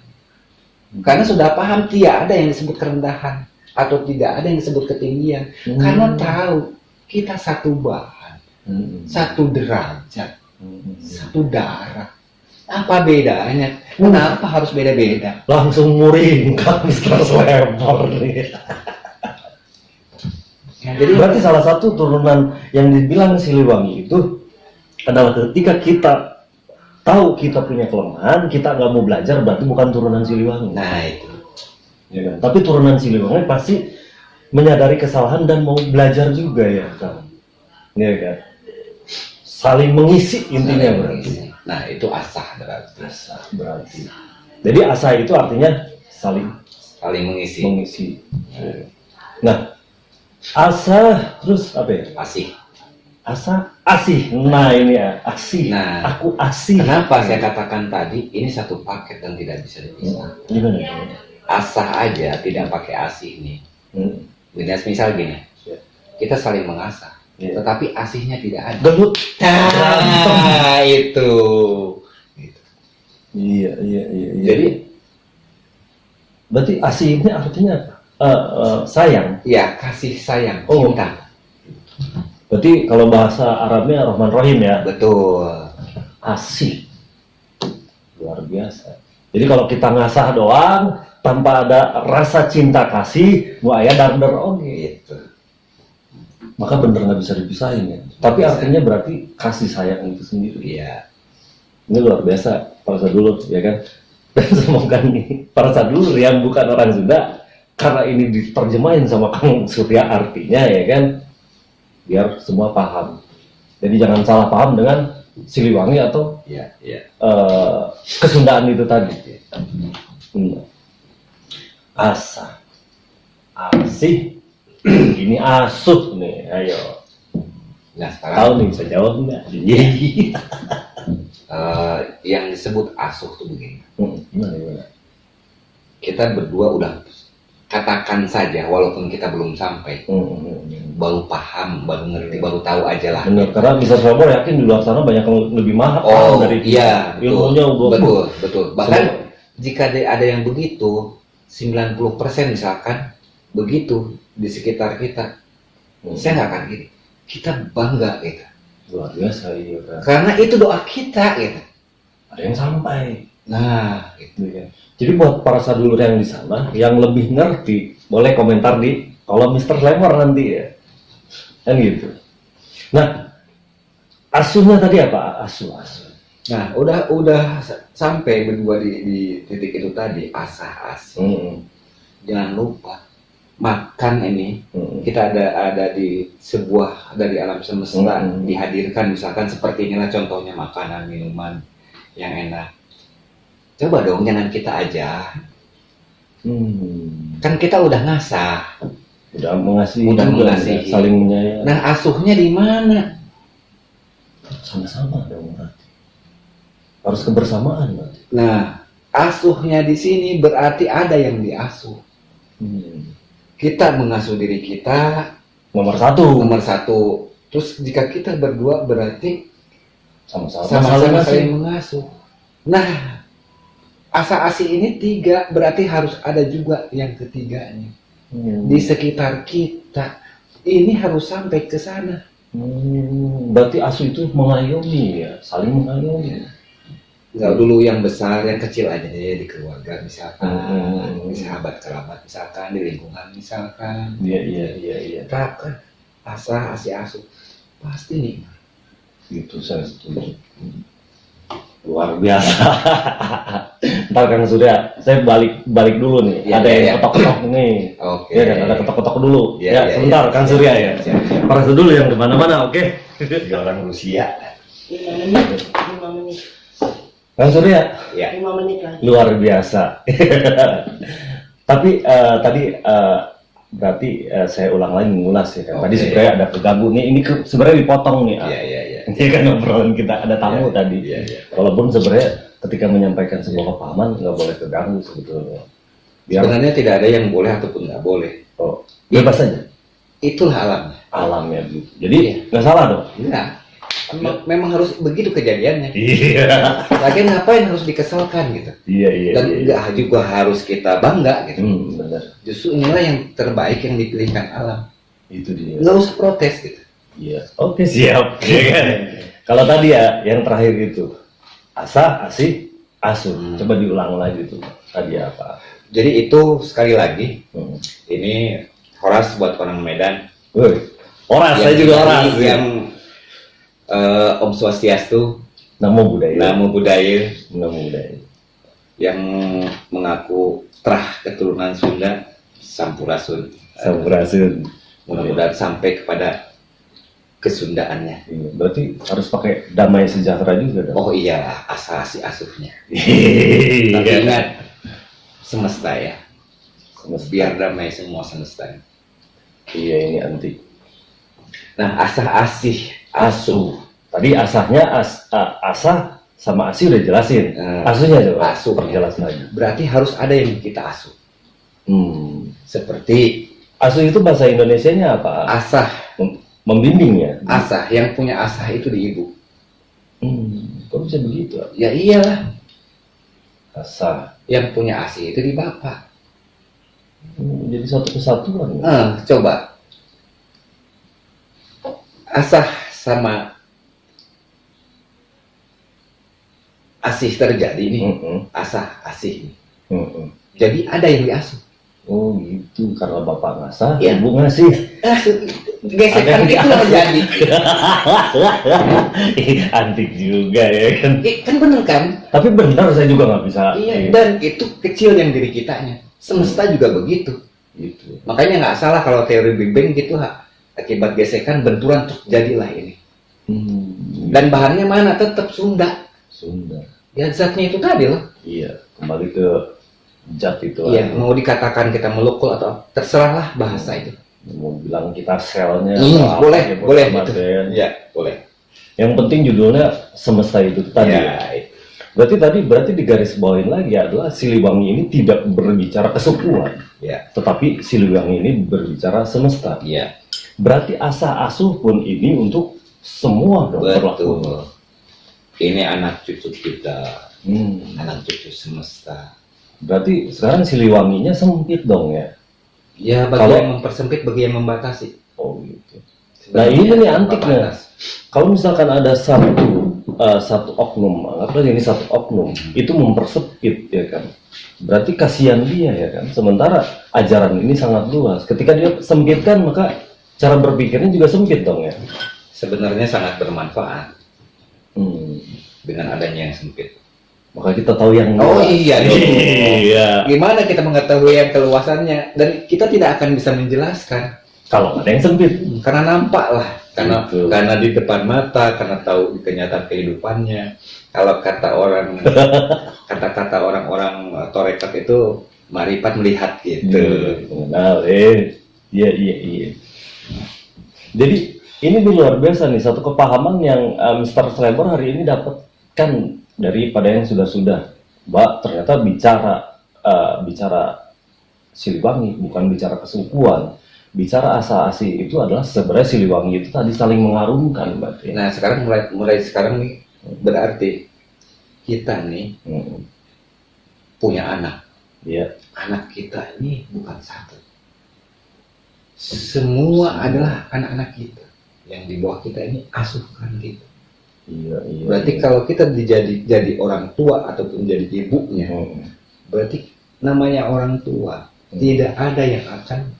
karena sudah paham tidak ada yang disebut kerendahan atau tidak ada yang disebut ketinggian, karena tahu kita satu bahan, satu derajat, satu darah. Apa bedanya? Kenapa harus beda-beda?
Langsung muringkak Mister Slepper nih. Jadi berarti salah satu turunan yang dibilang Siliwangi itu adalah ketika kita tahu kita punya kelemahan, kita nggak mau belajar, berarti bukan turunan Siliwangi.
Nah itu.
Ya kan? Tapi turunan Siliwangi pasti menyadari kesalahan dan mau belajar juga ya kan. Ya kan? Saling mengisi intinya berarti.
Nah itu asah berarti.
Jadi asah itu artinya saling mengisi. Nah, asah terus apa ya? Asih. Nah ini ya, asih.
Nah,
aku asih.
Kenapa saya katakan tadi ini satu paket dan tidak bisa dipisah?
Gimana?
Asah aja tidak pakai asih nih. Misal gini, kita saling mengasah. Tetapi asihnya tidak ada.
Gelut.
Nah, itu.
Iya.
Jadi
berarti asih ini artinya apa? Sayang.
Ya, kasih sayang, cinta.
Berarti kalau bahasa Arabnya Rahman Rahim ya.
Betul.
Asih. Luar biasa. Jadi kalau kita ngasah doang tanpa ada rasa cinta kasih, mau ayah dar-dar gitu. Maka bener nggak bisa dipisahin ya. Tapi artinya berarti kasih sayang itu sendiri.
Iya.
Ini luar biasa para sadulur ya kan. Dan semoga nih para sadulur yang bukan orang Sunda, karena ini diterjemahin sama Kang Surya artinya ya kan, biar semua paham. Jadi jangan salah paham dengan Siliwangi atau kesundaan itu tadi. Asa, asih. Ini asuh nih, ayo.
Nah sekarang
tahu nih bisa jawab nggak?
Yang disebut asuh tuh begini.
Gimana?
Kita berdua udah katakan saja, walaupun kita belum sampai, baru paham, baru ngerti, baru tahu aja lah.
Benar, karena bisa Slepper yakin di luar sana banyak yang lebih mahal dari
iya,
ilmunya
betul. Bahkan jika ada yang begitu, 90% misalkan begitu di sekitar kita, saya nggak akan gini. Kita bangga gitu.
Luar biasa iya kan.
Karena itu doa kita gitu.
Ada yang sampai.
Nah, gitu
ya. Jadi buat para sadulur yang di sana yang lebih ngerti, boleh komentar di kolom Mister Slepper nanti ya. Kan gitu. Nah, asuhnya tadi apa? Asuh.
Nah, udah sampai berdua di titik itu tadi, asah. Jangan lupa makan ini. Kita ada di sebuah dari alam semesta, dihadirkan misalkan seperti inilah contohnya makanan, minuman yang enak. Coba dong jangan kita aja. Kan kita udah ngasah.
Udah mengasihi. Saling menyayangi.
Nah, asuhnya di mana?
Sama-sama dong berarti. Harus kebersamaan berarti.
Nah, asuhnya di sini berarti ada yang diasuh. Kita mengasuh diri kita nomor satu. Terus jika kita berdua berarti sama-sama saling mengasuh. Nah, asa-asi ini 3 berarti harus ada juga yang ketiganya di sekitar kita ini harus sampai ke sana.
Berarti asuh itu mengayomi ya, saling mengayomi.
Nggak dulu yang besar, yang kecil aja deh, di keluarga misalkan, di sahabat kerabat misalkan, di lingkungan misalkan.
Iya.
Terapkan asa asuh pasti nih.
Itu saya setuju. Luar biasa. Ntar Kang Surya, saya balik dulu nih.
Ya,
ada yang
ya.
ketok-ketok nih.
Oke.
Ya kan, ada ketok-ketok dulu.
Ya,
sebentar Kang Surya ya.
Siap.
Paras dulu yang kemana-mana, oke?
Di orang Rusia.
5 menit.
Kang Surya,
Ya.
5 menit lagi.
luar biasa. Tapi tadi berarti saya ulang lagi mengulas ya kan. Tadi
Oke.
sebenarnya ada keganggu nih. Ini sebenarnya dipotong nih.
Iya.
Ini kan obrolan kita ada tamu tadi.
Iya.
Walaupun sebenarnya ketika menyampaikan sebuah kepahaman nggak boleh terganggu sebetulnya.
Sebenarnya tidak ada yang boleh ataupun nggak boleh.
Bebas saja.
Itulah alamnya.
Alamnya gitu. Jadi nggak salah dong.
Iya. Memang harus begitu kejadiannya.
Iya.
Lagian ngapain harus dikesalkan gitu.
Iya.
Dan nggak juga harus kita bangga gitu.
Benar.
Justru inilah yang terbaik yang dipilihkan alam.
Itu dia.
Nggak usah protes gitu.
Iya. Oke siap. Iya kan? Kalau tadi ya yang terakhir itu asa, asih, asuh. Coba diulang lagi tuh. Tadi apa?
Jadi itu sekali lagi ini Horas buat orang Medan.
Horas, saya juga Horas.
Yang Om Swastiastu,
Namo Buddhaya.
Namo Buddhaya,
Namo Buddhaya.
yang mengaku terah keturunan Sunda, Sampurasun.
Sampurasun.
Mudah-mudahan sampai kepada kesundaannya.
Iya, berarti harus pakai damai sejahtera juga dong.
Oh iya, asasi asuhnya.
Iya.
Tapi ingat, semesta ya.
Semesta.
Biar damai semua semesta.
Iya, ini anti.
Nah, asah-asih, asuh.
Tadi asahnya asah sama asih udah jelasin.
Nah,
Asuhnya coba.
asuh.
Perjelas lagi.
Berarti harus ada yang kita asuh. Seperti
Asuh itu bahasa Indonesianya apa?
asah.
Membimbing ya?
Asah, yang punya asah itu di ibu.
Kok bisa begitu?
Ya iyalah,
Asah.
yang punya asih itu di bapak.
Jadi satu kesatuan.
Coba. Asah sama asih terjadi nih. Asah, asih. Jadi ada yang diasuh.
Oh gitu, karena bapak ngasah,
Ya.
ibu ngasih.
Gesekan itu terjadi.
Antik juga ya kan.
Kan bener kan?
Tapi benar saya juga nggak bisa.
Iya, dan itu kecil yang diri kitanya. Semesta juga begitu.
Gitu.
Makanya nggak salah kalau teori Big Bang gitu, akibat gesekan benturan terjadilah ini. Dan bahannya mana? Tetap Sunda.
Sunda.
Ya zatnya itu tadi loh.
Iya, kembali ke zat itu.
Iya, mau dikatakan kita melukul atau terserahlah bahasa itu.
Mau bilang kita selnya.
Boleh
gitu.
Iya, boleh.
Yang penting judulnya semesta itu tadi.
Ya,
Berarti digarisbawahin lagi adalah Siliwangi ini tidak berbicara kesukuan.
ya,
Tetapi Siliwangi ini berbicara semesta.
ya.
Berarti asa asuh pun ini untuk semua dong berlaku.
Betul. Ini anak cucu kita, anak cucu semesta.
Berarti sekarang Siliwanginya sempit dong ya?
Ya, bagi
Kalau-
yang mempersempit, bagi yang membatasi.
Oh gitu. Nah ini nih antiknya. Kalau misalkan ada satu oknum, anggaplah ini satu oknum, itu mempersempit ya kan. Berarti kasihan dia ya kan. Sementara ajaran ini sangat luas. Ketika dia sempitkan maka cara berpikirnya juga sempit dong ya.
Sebenarnya sangat bermanfaat dengan adanya yang sempit.
Maka kita tahu yang
Oh
luas.
iya dong.
Iya.
Gimana kita mengetahui yang keluasannya? Dan kita tidak akan bisa menjelaskan.
Kalau ada yang sempit.
Karena nampak lah.
Gitu.
Karena di depan mata, karena tahu kenyataan kehidupannya. Kalau kata-kata orang-orang torekat itu marifat melihat gitu.
Mengenal, iya. Jadi ini luar biasa nih, satu kepahaman yang Mr. Slebor hari ini dapatkan daripada yang sudah-sudah. Mbak ternyata bicara Siliwangi, bukan bicara kesukuan. Bicara asa-asi itu adalah sebenarnya Siliwangi itu tadi saling mengharumkan, Mbak. Ya?
Nah sekarang mulai sekarang nih berarti kita nih punya anak.
Iya.
Anak kita ini bukan satu. semua adalah anak-anak kita yang di bawah kita ini asuhan kita.
Iya, iya.
Berarti
iya.
kalau kita jadi orang tua ataupun jadi ibunya, berarti namanya orang tua tidak ada yang akan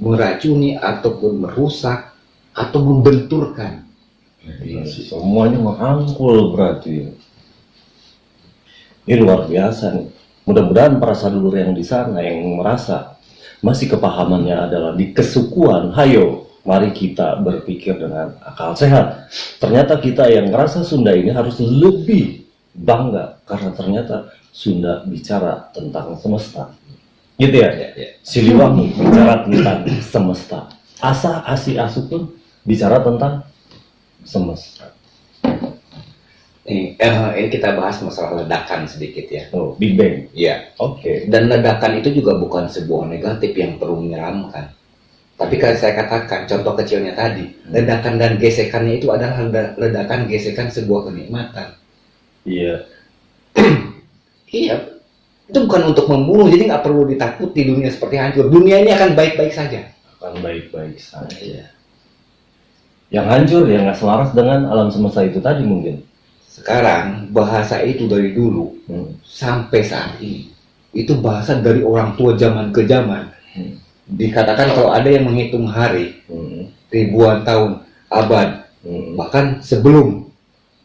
meracuni ataupun merusak atau membenturkan.
Iya, semuanya merangkul berarti. Ini luar biasa nih. Mudah-mudahan para sadulur yang di sana yang merasa masih kepahamannya adalah di kesukuan, hayo mari kita berpikir dengan akal sehat. Ternyata kita yang merasa Sunda ini harus lebih bangga karena ternyata Sunda bicara tentang semesta. Gitu ya? Siliwangi bicara tentang semesta. Asa, asi, asu pun bicara tentang semesta.
Ini kita bahas masalah ledakan sedikit ya.
Oh, Big Bang.
Iya.
Oke.
Dan ledakan itu juga bukan sebuah negatif yang perlu menyeramkan. Tapi kalau saya katakan contoh kecilnya tadi, ledakan dan gesekannya itu adalah ledakan gesekan sebuah kenikmatan.
Iya.
Iya. Itu bukan untuk membunuh, jadi nggak perlu ditakuti dunia seperti hancur. Dunia ini akan baik-baik saja.
Akan baik-baik saja. Yang hancur ya nggak selaras dengan alam semesta itu tadi mungkin.
Sekarang bahasa itu dari dulu sampai saat ini itu bahasa dari orang tua zaman ke zaman. Dikatakan kalau ada yang menghitung hari ribuan tahun, abad, bahkan sebelum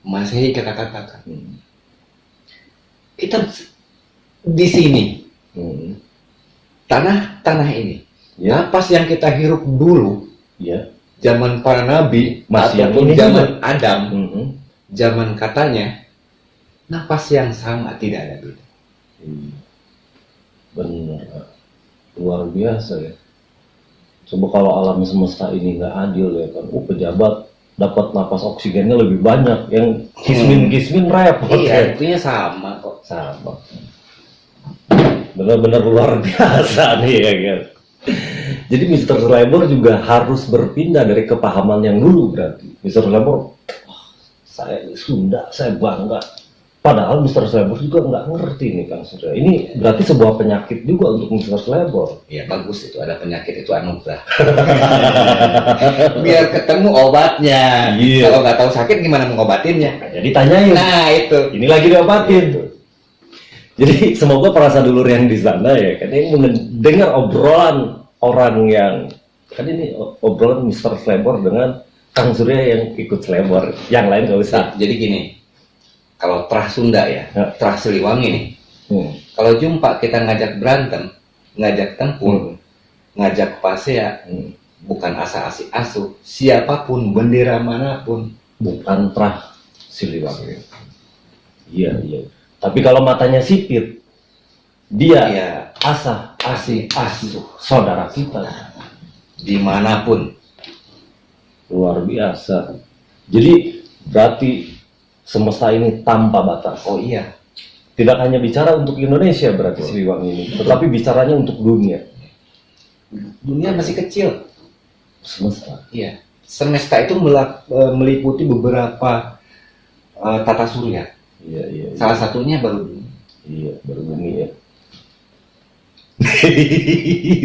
Masehi kita katakan. Kita di sini tanah ini napas yang kita hirup dulu
Ya.
zaman para nabi
Masih yang
ataupun
ini
zaman Adam, zaman katanya napas yang sama, tidak ada beda.
Benar, luar biasa ya. Coba kalau alam semesta ini nggak adil ya kan, pejabat dapat napas oksigennya lebih banyak, yang kismin repot.
Iya, intinya sama kok.
Sama. Benar-benar luar biasa nih ya kan. Jadi Mr. Labor juga harus berpindah dari kepahaman yang dulu berarti. Mr. Labor, saya Sunda, saya bangga. Padahal Mr. Labor juga nggak ngerti nih Kang Surya. Ini berarti sebuah penyakit juga untuk Mr. Labor.
Iya bagus, itu ada penyakit itu anugerah. Biar ketemu obatnya.
Iya.
Kalau nggak tahu sakit gimana mengobatinnya?
Jadi tanyain.
Nah itu.
Ini lagi diobatin. Jadi semoga para sadulur yang di sana ya kan ini mendengar obrolan orang yang kan ini obrolan Mr. Labor dengan Kang Surya yang ikut Labor, yang lain nggak usah.
Jadi gini, kalau terah Sunda ya, terah Siliwangi nih. Kalau jumpa kita ngajak berantem, ngajak tempur, ngajak pasea, bukan asa-asi asuh, siapapun, bendera manapun,
bukan terah Siliwangi. Iya, iya. Tapi kalau matanya sipit, dia
ya
asa, asi, asuh, saudara kita.
Dimanapun.
Luar biasa. Jadi berarti semesta ini tanpa batas.
Oh iya.
Tidak hanya bicara untuk Indonesia berarti Siliwangi ini, tetapi bicaranya untuk dunia.
Dunia masih kecil.
Semesta.
Iya. Semesta itu meliputi beberapa tata surya.
Iya, iya.
Salah satunya baru bumi.
Iya, baru bumi ya.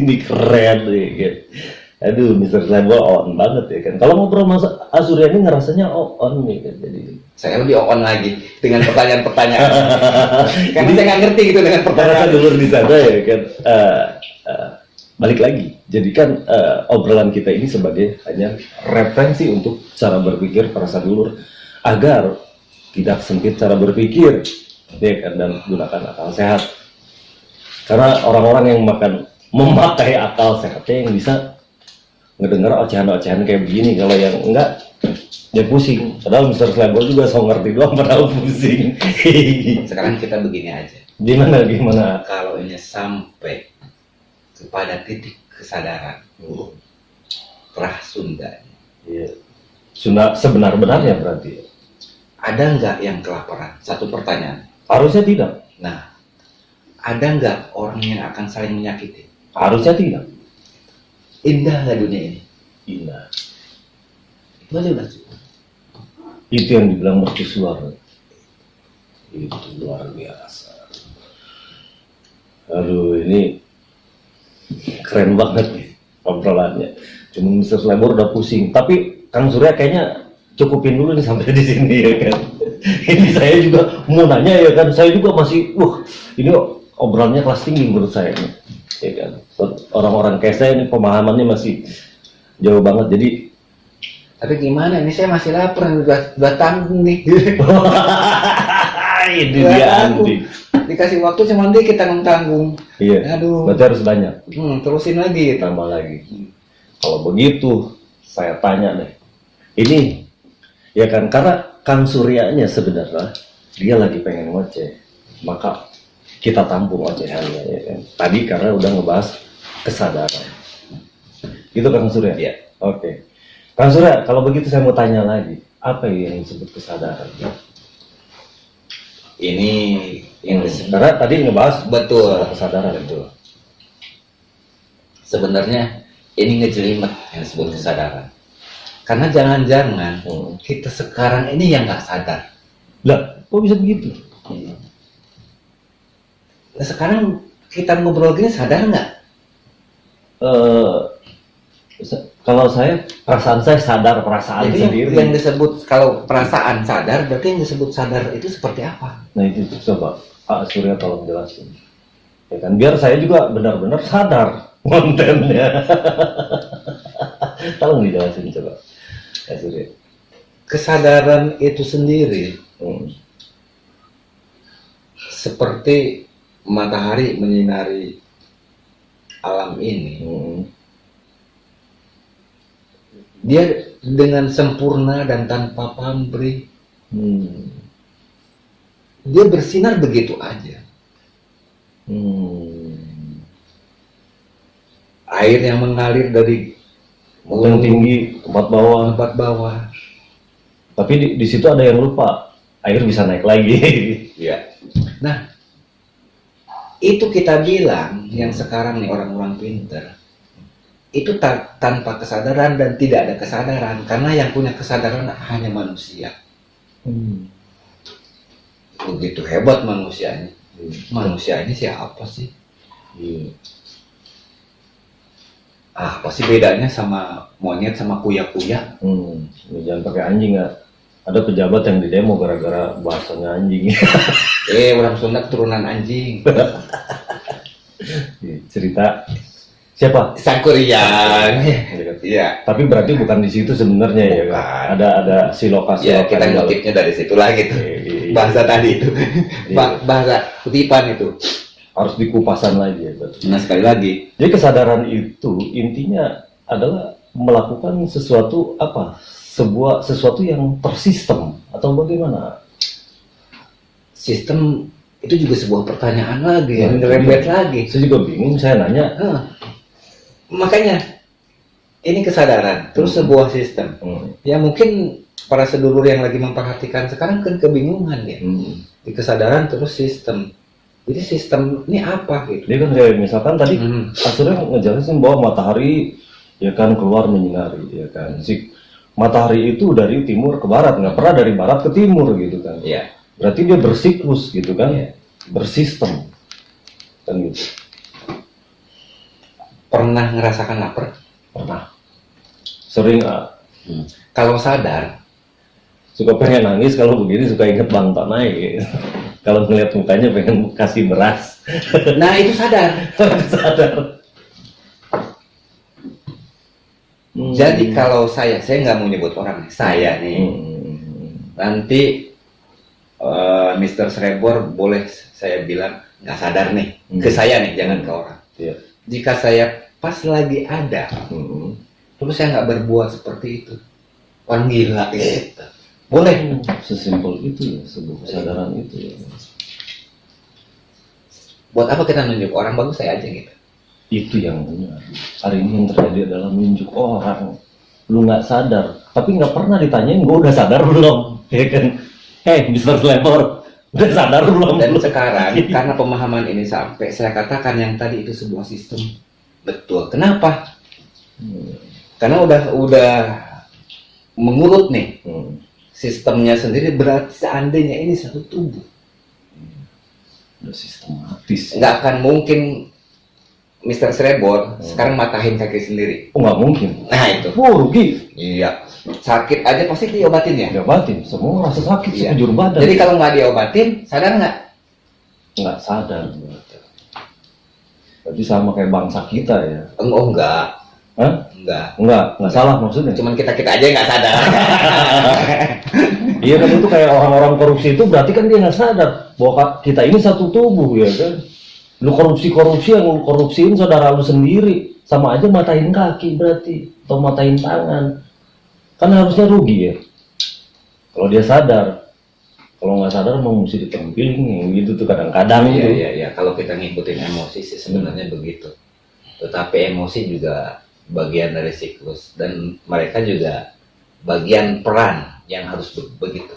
Ini keren nih kan. Aduh, Mr. Labor on banget ya kan. Kalau ngobrol masa Surya ini ngerasanya on nih kan. Jadi
saya lebih on lagi dengan pertanyaan-pertanyaan. Karena saya nggak ngerti gitu dengan pertanyaan.
dulu di sana ya kan. Balik lagi, jadikan obrolan kita ini sebagai hanya referensi untuk cara berpikir para sadulur agar tidak sempit cara berpikir, ya kan, dan gunakan akal sehat. Karena orang-orang yang memakai akal sehatnya yang bisa ngedengar ocehan-ocehan kayak begini, kalau yang enggak dia pusing. Padahal Mr. Labor juga so ngerti doang, padahal pusing.
Sekarang kita begini aja.
Gimana?
Kalau ini sampai kepada titik kesadaran, terah Sunda.
Iya. Sunda sebenar-benarnya berarti.
Ada nggak yang kelaparan? Satu pertanyaan.
Harusnya tidak.
Nah, ada nggak orang yang akan saling menyakiti?
Harusnya tidak.
Indah nggak dunia ini?
Indah.
Itu aja udah cukup.
Itu yang dibilang mercusuar. Itu luar biasa. Aduh, ini keren banget nih. obrolannya. Cuma Mr. Slebor udah pusing. Tapi Kang Surya kayaknya cukupin dulu nih sampai di sini ya kan. Ini saya juga mau nanya ya kan. Saya juga masih, ini obrolannya kelas tinggi menurut saya nih. Ya kan. Orang-orang kayak saya ini pemahamannya masih jauh banget. Jadi
Tapi gimana? Ini saya masih lapar, udah tanggung nih.
ini
Udah
dia
tanggung.
Andi.
Dikasih waktu cuma dikit tanggung.
Iya.
Aduh.
Berarti harus banyak.
Terusin lagi.
Tambah lagi. Kalau begitu, saya tanya deh. Ini, ya kan, karena Kang Suryanya sebenarnya dia lagi pengen ngoceh, maka kita tampung ocehannya ya kan. Tadi karena udah ngebahas kesadaran. Gitu Kang Surya?
Iya.
Oke. Kang Surya, kalau begitu saya mau tanya lagi, apa yang disebut kesadaran?
Ini yang disebut
Karena tadi ngebahas
betul.
soal kesadaran.
Betul. Sebenarnya ini ngejelimet yang disebut kesadaran. Karena jangan-jangan kita sekarang ini yang nggak sadar.
Lah, kok bisa begitu?
Nah, sekarang kita ngobrol gini sadar nggak?
Kalau saya, perasaan saya sadar perasaan
Jadi
sendiri.
yang disebut kalau perasaan sadar, berarti yang disebut sadar itu seperti apa?
Nah itu coba Pak Surya tolong jelasin. Ya kan, biar saya juga benar-benar sadar kontennya. Tolong dijelasin coba, Pak Surya.
Kesadaran itu sendiri seperti matahari menyinari alam ini. Dia dengan sempurna dan tanpa pamrih, dia bersinar begitu aja. Air yang mengalir dari
Yang tinggi, tempat bawah.
tempat bawah.
Tapi di situ ada yang lupa, air bisa naik lagi.
Ya. Nah, itu kita bilang yang sekarang nih orang-orang pinter itu tanpa kesadaran dan tidak ada kesadaran, karena yang punya kesadaran hanya manusia. Begitu hebat manusianya. Manusia ini siapa sih? Apa sih bedanya sama monyet sama kuya-kuya?
Jangan pakai anjing ya. Ada pejabat yang didemo gara-gara bahasanya anjing.
Orang Sunda keturunan anjing.
Cerita siapa?
Sangkuriang. Iya.
Tapi berarti bukan di situ sebenarnya ya
Bukan.
kan? Ada si lokasi.
Ya, kita ngutipnya dari situ lagi tuh. Bahasa tadi itu. Bahasa kutipan itu.
Harus dikupasan lagi ya. Berarti.
Nah, sekali lagi.
Jadi kesadaran itu intinya adalah melakukan sesuatu apa? Sesuatu yang tersistem atau bagaimana?
Sistem itu juga sebuah pertanyaan lagi,
Ya,
yang ngerembet lagi.
Saya juga bingung, saya nanya.
Makanya ini kesadaran, terus sebuah sistem. Ya mungkin para sedulur yang lagi memperhatikan sekarang kan kebingungan ya. Di kesadaran terus sistem. Jadi sistem ini apa gitu?
Dia kan kayak misalkan tadi Asurnya ngejelasin bahwa matahari ya kan keluar menyinari ya kan. Si matahari itu dari timur ke barat, nggak pernah dari barat ke timur gitu kan.
Iya.
Berarti dia bersiklus gitu kan,
Iya.
bersistem kan gitu.
Pernah ngerasakan lapar?
Pernah. Sering
Kalau sadar,
suka pengen nangis kalau begini, suka inget Bang Tanai gitu. Kalau ngeliat mukanya pengen kasih beras.
nah itu sadar.
Sadar.
Jadi kalau saya nggak mau nyebut orang, saya nih. Nanti Mr. Srebor boleh saya bilang nggak sadar nih, ke saya nih, jangan ke orang.
Iya.
Jika saya pas lagi ada, terus saya nggak berbuat seperti itu, orang gila gitu. Boleh.
Sesimpel itu ya, sebuah kesadaran itu ya.
Buat apa kita nunjuk orang bagus saya aja gitu?
Itu yang benar. Hari ini yang terjadi adalah nunjuk orang. Lu nggak sadar, tapi nggak pernah ditanyain, gue udah sadar belum? Ya kan? Hey, Mr. Slebor, udah sadar belum?
Dan sekarang karena pemahaman ini sampai saya katakan yang tadi itu sebuah sistem. Betul. Kenapa? Karena udah mengurut nih. Sistemnya sendiri, berarti seandainya ini satu tubuh.
Udah sistematis.
Nggak akan mungkin Mr. Srebor sekarang matahin kaki sendiri.
Oh nggak mungkin.
Nah itu.
Rugi.
Iya. Sakit aja pasti diobatin ya.
Diobatin, semua rasa sakit
Iya.
sekujur badan.
Jadi kalau nggak diobatin, sadar nggak?
Nggak sadar. Berarti sama kayak bangsa kita ya.
Oh enggak.
Hah? Nggak salah maksudnya.
Cuman kita aja yang nggak sadar.
Iya kan, itu kayak orang-orang korupsi itu berarti kan dia nggak sadar bahwa kita ini satu tubuh ya kan. Lu korupsi yang lu korupsiin saudara lu sendiri, sama aja matahin kaki berarti, atau matahin tangan. Kan harusnya rugi ya. Kalau dia sadar, kalau nggak sadar mau mesti ditempelin gitu tuh kadang-kadang.
Iya. Kalau kita ngikutin emosi sih sebenarnya begitu. Tetapi emosi juga bagian dari siklus dan mereka juga bagian peran yang harus begitu.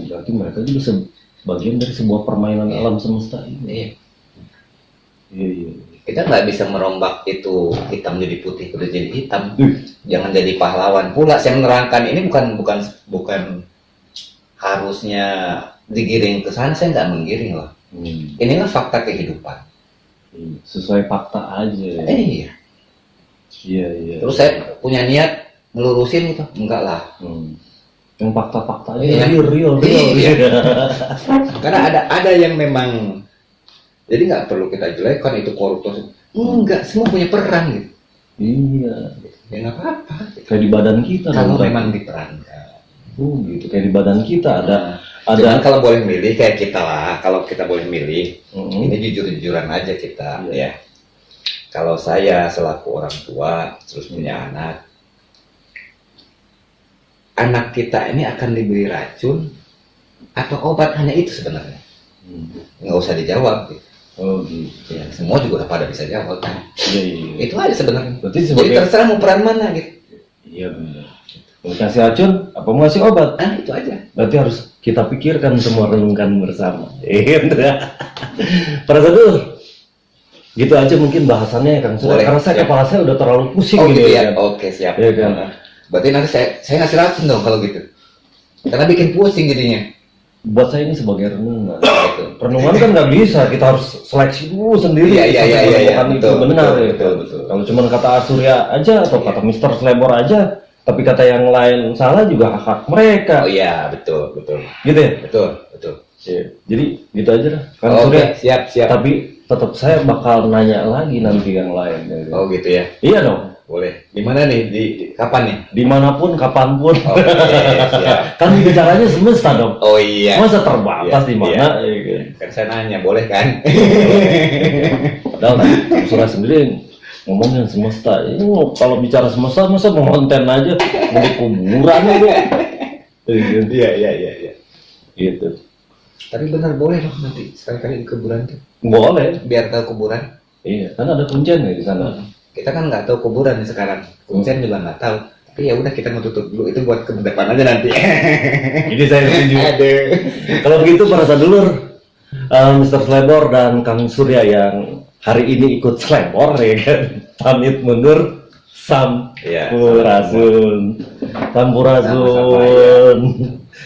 Berarti mereka juga bagian dari sebuah permainan alam semesta ini.
Iya.
Iya.
Kita nggak bisa merombak itu hitam jadi putih, putih jadi hitam. Jangan jadi pahlawan pula. Saya menerangkan ini bukan harusnya digiring ke sana. Saya nggak menggiring loh. Inilah fakta kehidupan.
Sesuai fakta aja.
Iya.
Iya.
Terus saya punya niat melurusin itu, enggak lah.
Yang fakta-fakta
Iya.
real.
Iya. Karena ada yang memang, jadi nggak perlu kita jelekkan itu koruptor. Enggak, semua punya peran gitu.
Iya.
Ya nggak apa-apa.
Kayak di badan kita.
Kalau
dong,
memang diperankan.
gitu. Kayak di badan kita ada.
Cuman kalau boleh milih kayak kita lah. Kalau kita boleh milih,
Mm-hmm.
ini jujur-jujuran aja kita,
Iya.
ya. Kalau saya selaku orang tua terus punya anak kita ini akan diberi racun atau obat, hanya itu sebenarnya. Nggak usah dijawab gitu.
Oh gitu.
Ya, semua juga udah pada bisa jawab kan.
Iya.
Itu aja sebenarnya.
Berarti
Jadi
sebagai
terserah mau peran mana gitu.
iya benar. Mau kasih racun apa mau kasih obat?
Nah itu aja.
Berarti harus kita pikirkan semua, renungkan bersama. Prosedur. Gitu aja mungkin bahasannya ya Kang Surya.
Boleh,
Karena saya
siap.
kepala saya udah terlalu pusing
Oh gitu
gitu
ya.
kan.
Oke siap.
Iya kan?
Berarti nanti saya ngasih racun dong kalau gitu. Karena bikin pusing jadinya.
Buat saya ini sebagai renungan.
Gitu.
Renungan kan nggak bisa, kita harus seleksi dulu sendiri.
Iya,
sampai menemukan itu
betul,
benar
betul,
ya.
betul.
Kalau cuma kata Surya aja atau kata Mr. Slebor aja, tapi kata yang lain salah juga hak mereka.
Oh iya betul.
Gitu ya?
Betul.
Iya. Jadi gitu aja lah. Kang
Oke,
Surya.
siap.
Tapi tetap saya bakal nanya lagi nanti yang lain. Ya.
Oh gitu ya.
Iya dong.
Boleh. Di mana nih? Di kapan nih?
Dimanapun, kapanpun.
Oke, siap.
Kan bicaranya semesta dong.
Oh iya.
Masa terbatas
Iya,
di mana?
iya.
Ya, kan?
Kan saya nanya, boleh kan?
Padahal Surya sendiri ngomongin semesta. Ini kalau bicara semesta masa mau konten aja mau di kuburan aja.
Iya.
Gitu.
Tapi benar boleh dong nanti sekali-kali di kuburan tuh.
Boleh.
Biar tahu kuburan.
Iya, kan ada kuncian ya di sana.
Kita kan nggak tahu kuburan nih sekarang. Kuncian juga nggak tahu. Tapi ya udah kita mau tutup dulu, itu buat ke depan aja nanti.
Jadi saya setuju.
Aduh.
Kalau begitu para sadulur, Mr. Slebor dan Kang Surya yang hari ini ikut Slebor ya kan, pamit mundur.
Iya,
Sampurasun.
Sama-sama, ya.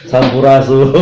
Sampurasun.